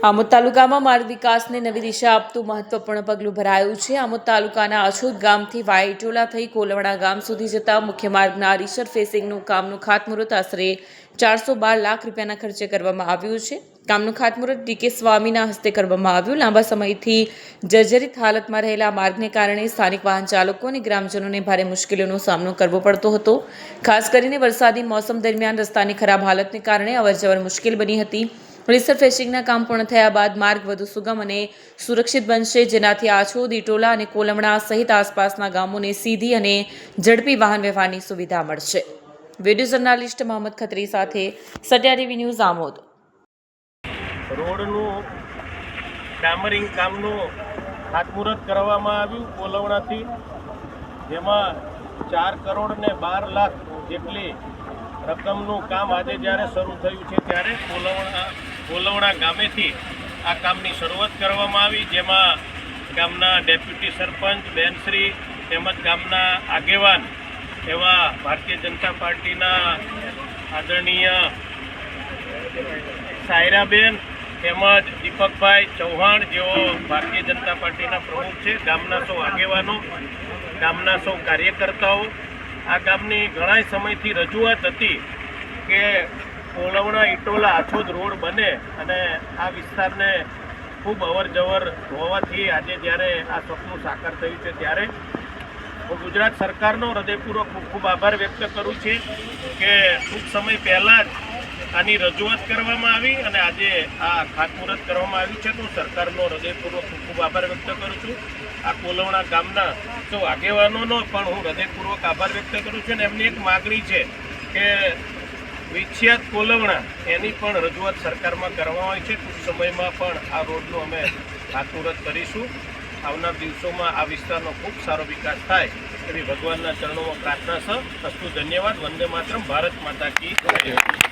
આમોદ તાલુકામાં માર્ગ વિકાસને નવી દિશા આપતું મહત્વપૂર્ણ પગલું ભરાયું છે। આમોદ તાલુકાના અછોદ ગામથી વાયટોલા થઈ કોલવણા ગામ સુધી જતા મુખ્ય માર્ગના રિસરફેસિંગનું કામનું ખાતમુહૂર્ત આશરે 412 લાખ રૂપિયાના ખર્ચે કરવામાં આવ્યું છે। કામનું ખાતમુહૂર્ત ડીકે સ્વામીના હસ્તે કરવામાં આવ્યું। લાંબા સમયથી જર્જરિત હાલતમાં રહેલા માર્ગને કારણે સ્થાનિક વાહન ચાલકો અને ગ્રામજનોને ભારે મુશ્કેલીઓનો સામનો કરવો પડતો હતો। ખાસ કરીને વરસાદી મોસમ દરમિયાન રસ્તાની ખરાબ હાલતને કારણે અવરજવર મુશ્કેલ બની હતી। રિસરફેસિંગના કામ પૂર્ણ થયા બાદ માર્ગ વધુ સુગમ અને સુરક્ષિત બનશે, જેનાથી આછોદ, ઇટોલા અને કોલમણા સહિત આસપાસના ગામોને સીધી અને ઝડપી વાહન વ્યવહારની સુવિધા મળશે। વિડીયો જર્નાલિસ્ટ મોહમ્મદ ખત્રી સાથે સત્યા ટીવી ન્યૂઝ આમોદ। રોડનું ડામરિંગ કામનું ખાતમુહૂર્ત કરવામાં આવ્યું કોલવણાથી, જેમાં 4 કરોડ ને 12 લાખ જેટલી રકમનું કામ આજે જ્યારે શરૂ થયું છે ત્યારે કોલવણા ગામેથી આ કામની શરૂઆત કરવામાં આવી, જેમાં ગામના ડેપ્યુટી સરપંચ બેનશ્રી તેમજ ગામના આગેવાન એવા ભારતીય જનતા પાર્ટીના આદરણીય સાયરાબેન તેમજ દીપકભાઈ ચૌહાણ જેઓ ભારતીય જનતા પાર્ટીના પ્રમુખ છે, ગામના સૌ આગેવાનો, ગામના સૌ કાર્યકર્તાઓ, આ ગામની ઘણા સમયથી રજૂઆત હતી કે કોલવણા ઇટોલા આછોદ રોડ બને અને આ વિસ્તારને ખૂબ અવર જવર હોવાથી આજે જ્યારે આ સપનું સાકાર થયું છે ત્યારે હું ગુજરાત સરકારનો હૃદયપૂર્વક ખૂબ ખૂબ આભાર વ્યક્ત કરું છું કે ટૂંક સમય પહેલાં જ આની રજૂઆત કરવામાં આવી અને આજે આ ખાતમુહૂર્ત કરવામાં આવ્યું છે। તો સરકારનો હૃદયપૂર્વક ખૂબ ખૂબ આભાર વ્યક્ત કરું છું। આ કોલવણા ગામના સૌ આગેવાનોનો પણ હું હૃદયપૂર્વક આભાર વ્યક્ત કરું છું અને એમની એક માગણી છે કે વિખ્યાત કોલવણા એની પણ રજૂઆત સરકારમાં કરવામાં આવી છે। ટૂંક સમયમાં પણ આ રોડનું અમે ખાતમુહૂર્ત કરીશું। આવનાર દિવસોમાં આ વિસ્તારનો ખૂબ સારો વિકાસ થાય એવી ભગવાનના ચરણોમાં પ્રાર્થના છે। અસ્તુ ધન્યવાદ। વંદે માતરમ। ભારત માતા કી જય।